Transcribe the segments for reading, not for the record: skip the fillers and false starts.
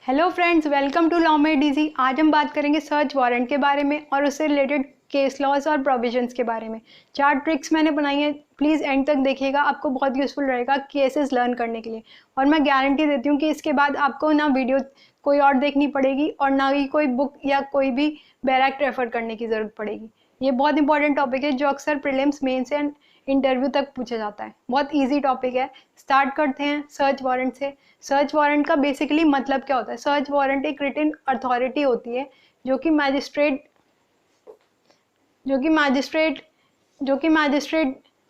Hello friends, welcome to law में DG. आज हम बात करेंगे सर्च वारंट के बारे में और उससे रिलेटेड केस लॉज और प्रोविजंस के बारे में। 4 ट्रिक्स मैंने बनाई हैं, प्लीज़ एंड तक देखिएगा, आपको बहुत यूज़फुल रहेगा केसेस लर्न करने के लिए। और मैं गारंटी देती हूँ कि इसके बाद आपको ना वीडियो कोई और देखनी पड़ेगी और ना ही कोई बुक या कोई भी बैराक रेफर करने की ज़रूरत पड़ेगी। ये बहुत इंपॉर्टेंट टॉपिक है जो अक्सर प्रीलिम्स, मेंस एंड इंटरव्यू तक पूछा जाता है। बहुत ईजी टॉपिक है। स्टार्ट करते हैं सर्च वारंट से। सर्च वारंट का बेसिकली मतलब क्या होता है? सर्च वारंट एक रिटन अथॉरिटी होती है जो कि मैजिस्ट्रेट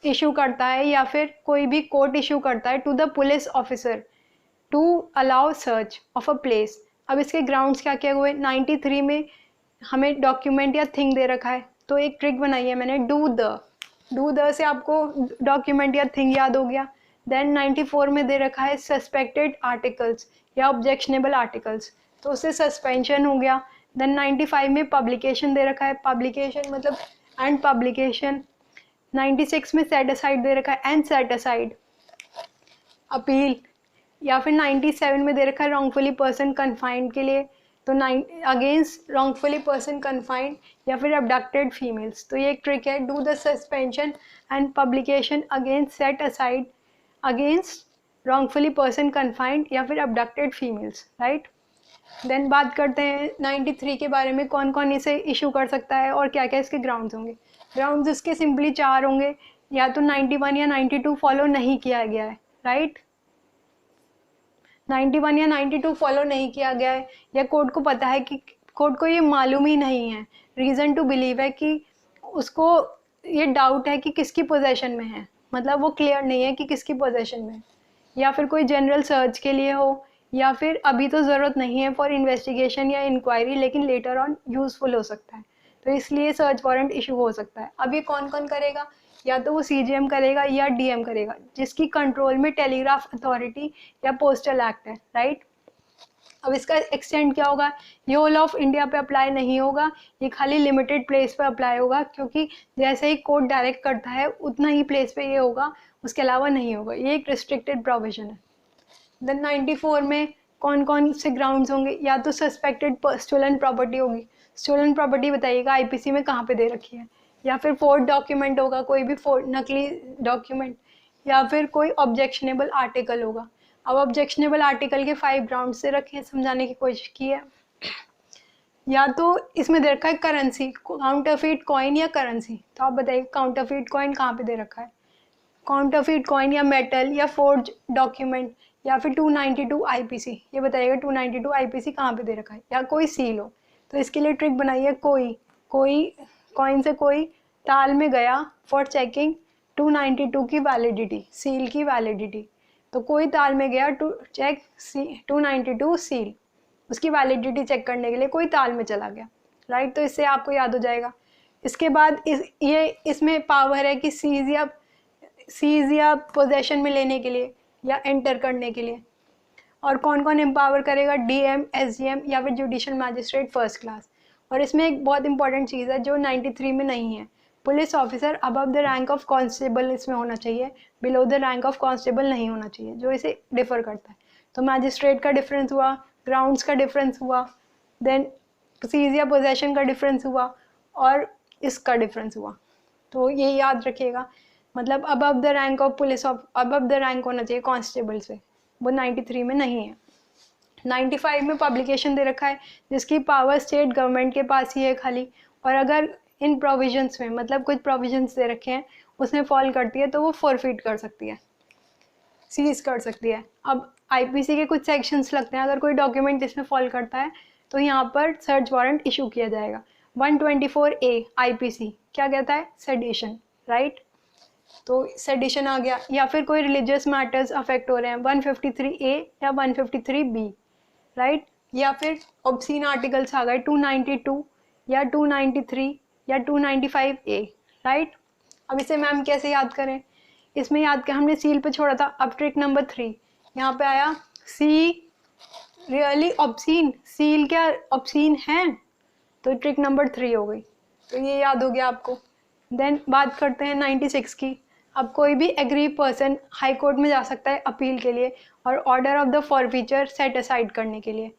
इशू करता है या फिर कोई भी कोर्ट इशू करता है to the police officer to allow search of a place. अब इसके ग्राउंड्स क्या क्या हुए? 93 में हमें डॉक्यूमेंट या थिंग दे रखा है, तो एक ट्रिक बनाई है मैंने, डू द से आपको डॉक्यूमेंट या थिंग याद हो गया। देन 94 में दे रखा है सस्पेक्टेड आर्टिकल्स या ऑब्जेक्शनेबल आर्टिकल्स, तो उससे सस्पेंशन हो गया। देन 95 में पब्लिकेशन दे रखा है, पब्लिकेशन मतलब एंड पब्लिकेशन। 96 में सेट असाइड दे रखा है एंड सेट असाइड अपील। या फिर 97 में दे रखा है रॉन्गफुली पर्सन कन्फाइंड के लिए, तो अगेंस्ट रॉन्गफुली पर्सन कन्फाइंड या फिर अबडक्टेड फीमेल्स। तो ये एक ट्रिक है, do the suspension and publication against set aside against wrongfully person confined या फिर अबडक्टेड फीमेल्स, राइट। देन बात करते हैं 93 के बारे में, कौन कौन इसे इशू कर सकता है और क्या क्या इसके ग्राउंड्स होंगे। ग्राउंड्स इसके सिंपली 4 होंगे, या तो 91 या 92 फॉलो नहीं किया गया है, राइट। 91 या 92 फॉलो नहीं किया गया है, या कोर्ट को पता है कि कोर्ट को ये मालूम ही नहीं है, रीज़न टू बिलीव है कि उसको ये डाउट है कि किसकी पोजेशन में है, मतलब वो क्लियर नहीं है कि किसकी पोजेशन में है। या फिर कोई जनरल सर्च के लिए हो, या फिर अभी तो ज़रूरत नहीं है फॉर इन्वेस्टिगेशन या इंक्वायरी, लेकिन लेटर ऑन यूज़फुल हो सकता है, तो इसलिए सर्च वारंट इशू हो सकता है। अब ये कौन कौन करेगा? या तो वो सीजीएम करेगा या डीएम करेगा, जिसकी कंट्रोल में टेलीग्राफ अथॉरिटी या पोस्टल एक्ट है, राइट। अब इसका एक्सटेंड क्या होगा? ये होल ऑफ इंडिया पे अप्लाई नहीं होगा, ये खाली लिमिटेड प्लेस पे अप्लाई होगा, क्योंकि जैसे ही कोर्ट डायरेक्ट करता है उतना ही प्लेस पे ये होगा, उसके अलावा नहीं होगा। ये एक रिस्ट्रिक्टेड प्रोविजन है। देन 94 में कौन कौन से ग्राउंड्स होंगे? या तो सस्पेक्टेड स्टोलन प्रॉपर्टी होगी, स्टोलन प्रॉपर्टी बताइएगा आईपीसी में कहाँ पे दे रखी है, या फिर फोर्ड डॉक्यूमेंट होगा, कोई भी फोर्ड नकली डॉक्यूमेंट, या फिर कोई ऑब्जेक्शनेबल आर्टिकल होगा। अब ऑब्जेक्शनेबल आर्टिकल के 5 ग्राउंड से रखे, समझाने की कोशिश की है। या तो इसमें दे रखा है करेंसी, काउंटरफीट कॉइन या करेंसी, तो आप बताइए काउंटरफीट कॉइन कहाँ पे दे रखा है? काउंटरफीट कॉइन या मेटल या फोर्ज डॉक्यूमेंट या फिर 292 आईपीसी, ये बताइएगा 292 आईपीसी कहाँ पे दे रखा है, या कोई सील हो। तो इसके लिए ट्रिक बनाइए, कोई कॉइन से कोई ताल में गया फॉर चेकिंग 292 की वैलिडिटी, सील की वैलिडिटी। तो कोई ताल में गया टू चेक 292 सील, उसकी वैलिडिटी चेक करने के लिए कोई ताल में चला गया, राइट। तो इससे आपको याद हो जाएगा। इसके बाद इसमें पावर है कि सीज या पोजेशन में लेने के लिए या एंटर करने के लिए। और कौन कौन एम्पावर करेगा? डीएम, एसडीएम या फिर जुडिशियल मैजिस्ट्रेट फर्स्ट क्लास। और इसमें एक बहुत इंपॉर्टेंट चीज़ है जो 93 में नहीं है, police officer above the rank of constable इसमें होना चाहिए, below the rank of constable नहीं होना चाहिए, जो इसे डिफर करता है। तो मैजिस्ट्रेट का डिफरेंस हुआ, ग्राउंड्स का डिफरेंस हुआ, देन सीज या पोजेशन का डिफरेंस हुआ, और इसका डिफरेंस हुआ। तो ये याद रखिएगा, मतलब above the rank of police of above the rank होना चाहिए कांस्टेबल से, वो 93 में नहीं है। 95 में पब्लिकेशन दे रखा है, जिसकी पावर स्टेट गवर्नमेंट के पास ही है खाली, और अगर इन प्रोविजंस में मतलब कुछ प्रोविजंस दे रखे हैं उसमें फॉल करती है तो वो फॉरफिट कर सकती है, सीज कर सकती है। अब आईपीसी के कुछ सेक्शंस लगते हैं, अगर कोई डॉक्यूमेंट इसमें फॉल करता है तो यहाँ पर सर्च वारंट इशू किया जाएगा। 124A आईपीसी क्या कहता है? Sedition, right. तो सेडिशन आ गया। या फिर कोई रिलीजियस मैटर्स अफेक्ट हो रहे हैं, 153A या 153B, राइट। या फिर ऑब्सीन आर्टिकल्स आ गए 292 या 293 या 295A, राइट। अब इसे मैम कैसे याद करें? इसमें याद कर हमने सील पे छोड़ा था। अब ट्रिक नंबर 3 यहाँ पे आया, सी रियली ऑब्सीन, सील क्या ऑब्सीन है? तो ट्रिक नंबर 3 हो गई, तो ये याद हो गया आपको। देन बात करते हैं 96 की। अब कोई भी एग्री पर्सन हाई कोर्ट में जा सकता है अपील के लिए और order of the forfeiture set aside करने के लिए।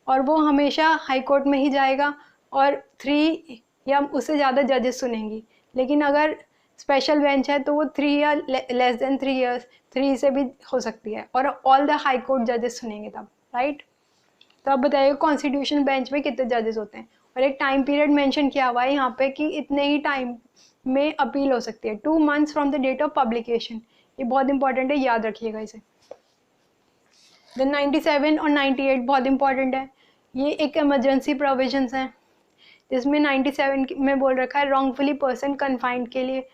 और वो हमेशा हाई कोर्ट में ही जाएगा और 3 या उससे ज़्यादा जजेस सुनेंगी। लेकिन अगर स्पेशल बेंच है तो वो 3 या लेस देन 3 ईयर्स, 3 से भी हो सकती है, और ऑल द हाई कोर्ट जजेस सुनेंगे तब, राइट। तो अब बताइए कॉन्स्टिट्यूशनल बेंच में कितने जजेस होते हैं, और एक टाइम पीरियड मेंशन किया हुआ है यहाँ पे कि इतने ही टाइम में अपील हो सकती है, 2 months from the date of publication. ये बहुत इंपॉर्टेंट है, याद रखिएगा इसे। देन 97 और 98 बहुत इंपॉर्टेंट है, ये एक इमरजेंसी प्रोविजंस हैं, जिसमें 97 में बोल रखा है रॉन्गफुली पर्सन कन्फाइंड के लिए,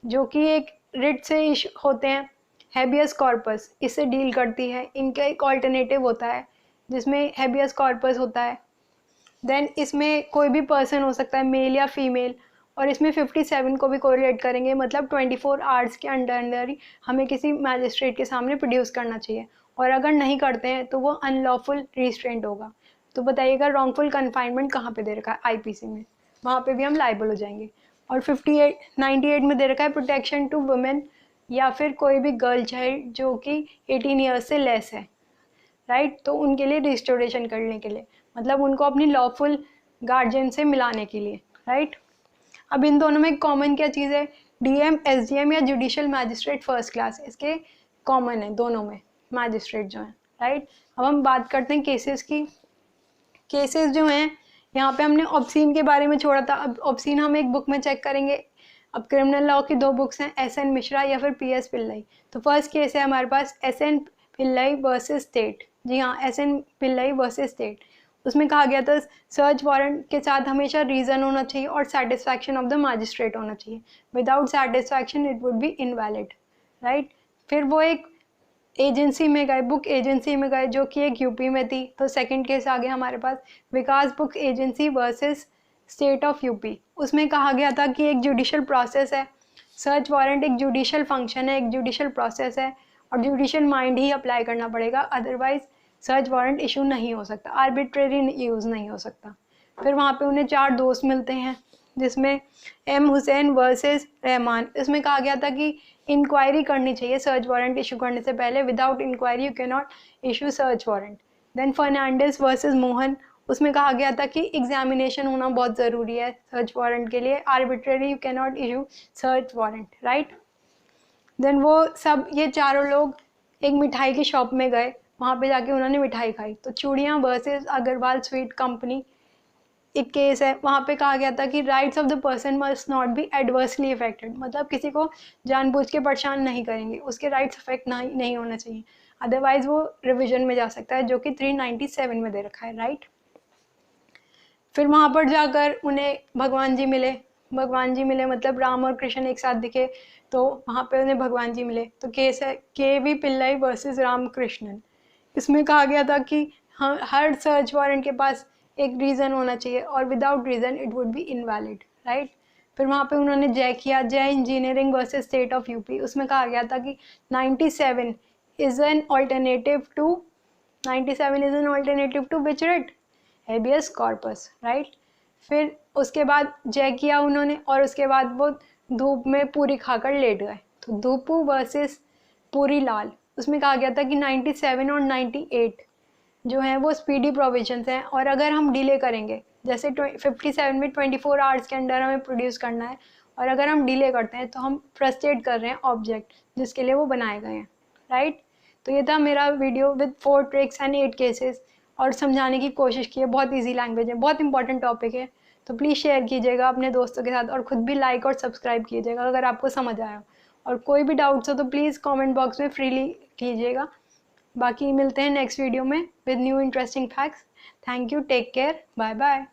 जो कि एक रिट से होते हैं, हैबियस कॉर्पस इससे डील करती है। इनका एक ऑल्टरनेटिव होता है जिसमें हैबियस कॉर्पस होता है। देन इसमें कोई भी पर्सन हो सकता है, मेल या फीमेल, और इसमें 57 को भी कोरिलेट करेंगे, मतलब 24 आवर्स के अंदर ही हमें किसी मैजिस्ट्रेट के सामने प्रोड्यूस करना चाहिए, और अगर नहीं करते हैं तो वो अनलॉफुल रिस्ट्रेंट होगा। तो बताइएगा रॉन्गफुल कन्फाइनमेंट कहाँ पे दे रखा है, आईपीसी में, वहाँ पे भी हम लाइबल हो जाएंगे। और 98 में दे रखा है प्रोटेक्शन टू वुमेन या फिर कोई भी गर्ल चाइल्ड जो कि 18 ईयर्स से लेस है, राइट। तो उनके लिए रिस्टोरेशन करने के लिए, मतलब उनको अपनी लॉफुल गार्जियन से मिलाने के लिए, राइट। अब इन दोनों में कॉमन क्या चीज़ है, डीएम, एसडीएम या जुडिशियल मैजिस्ट्रेट फर्स्ट क्लास, इसके कॉमन है दोनों में मैजिस्ट्रेट जो हैं, राइट। अब हम बात करते हैं केसेस की। केसेस जो हैं यहाँ पे हमने ऑब्सीन के बारे में छोड़ा था, अब ऑब्सीन हम एक बुक में चेक करेंगे। अब क्रिमिनल लॉ की 2 बुक्स हैं, एस एन मिश्रा या फिर पी एस पिल्लई। तो फर्स्ट केस है हमारे पास S N Pillai versus state, जी हाँ, S N Pillai versus state. उसमें कहा गया था सर्च वारंट के साथ हमेशा रीज़न होना चाहिए और सेटिस्फैक्शन ऑफ द मैजिस्ट्रेट होना चाहिए, without satisfaction it would be invalid, right. फिर वो एक एजेंसी में गए, बुक एजेंसी में गए, जो कि एक यूपी में थी। तो सेकंड केस आ गया हमारे पास Vikas book agency versus state of UP. उसमें कहा गया था कि एक जुडिशियल प्रोसेस है, सर्च वारंट एक जुडिशियल फंक्शन है, एक जुडिशियल प्रोसेस है, और जुडिशियल माइंड ही अप्लाई करना पड़ेगा, अदरवाइज सर्च वारंट इशू नहीं हो सकता, आर्बिट्रेरी यूज़ नहीं हो सकता। फिर वहाँ पे उन्हें 4 दोस्त मिलते हैं, जिसमें एम हुसैन वर्सेस रहमान। इसमें कहा गया था कि इंक्वायरी करनी चाहिए सर्च वारंट इशू करने से पहले, without inquiry you can not issue search warrant. Then Fernandes versus Mohan, उसमें कहा गया था कि एग्जामिनेशन होना बहुत ज़रूरी है सर्च वारंट के लिए, arbitrary you can not issue search warrant, right. Then वो सब ये चारों लोग एक मिठाई की शॉप में गए, वहाँ पे जाके उन्होंने मिठाई खाई। तो चूड़ियाँ वर्सेस अग्रवाल स्वीट कंपनी एक केस है, वहाँ पे कहा गया था कि rights of the person must not be adversely affected, मतलब किसी को जानबूझ के परेशान नहीं करेंगे, उसके राइट्स अफेक्ट नहीं होना चाहिए, अदरवाइज वो रिविजन में जा सकता है, जो कि 397 में दे रखा है, राइट। फिर वहाँ पर जाकर उन्हें भगवान जी मिले, मतलब राम और कृष्ण एक साथ दिखे, तो वहाँ पे उन्हें भगवान जी मिले। तो केस है के वी पिल्लई वर्सेस राम कृष्णन। इसमें कहा गया था कि हर सर्च वारंट के पास एक रीज़न होना चाहिए, और without reason it would be invalid, right. फिर वहाँ पे उन्होंने जय किया, Jay engineering versus state of UP. उसमें कहा गया था कि 97 is an alternative to which writ, habeas corpus, right. फिर उसके बाद जय किया उन्होंने, और उसके बाद वो धूप में पूरी खाकर लेट गए। तो धूपू वर्सेस पूरी लाल, उसमें कहा गया था कि 97 और 98 जो है वो स्पीडी प्रोविजंस हैं, और अगर हम डिले करेंगे, जैसे 57 में 24 आवर्स के अंदर हमें प्रोड्यूस करना है, और अगर हम डिले करते हैं तो हम फ्रस्ट्रेट कर रहे हैं ऑब्जेक्ट जिसके लिए वो बनाए गए हैं, राइट। तो ये था मेरा video with 4 tricks and 8 cases, और समझाने की कोशिश की है, बहुत ईजी लैंग्वेज है, बहुत इंपॉर्टेंट टॉपिक है। तो प्लीज़ शेयर कीजिएगा अपने दोस्तों के साथ, और ख़ुद भी लाइक और सब्सक्राइब कीजिएगा अगर आपको समझ आया। और कोई भी डाउट्स हो तो प्लीज़ कमेंट बॉक्स में फ्रीली कीजिएगा। बाकी मिलते हैं नेक्स्ट वीडियो में with new interesting facts. Thank you, take care, bye bye.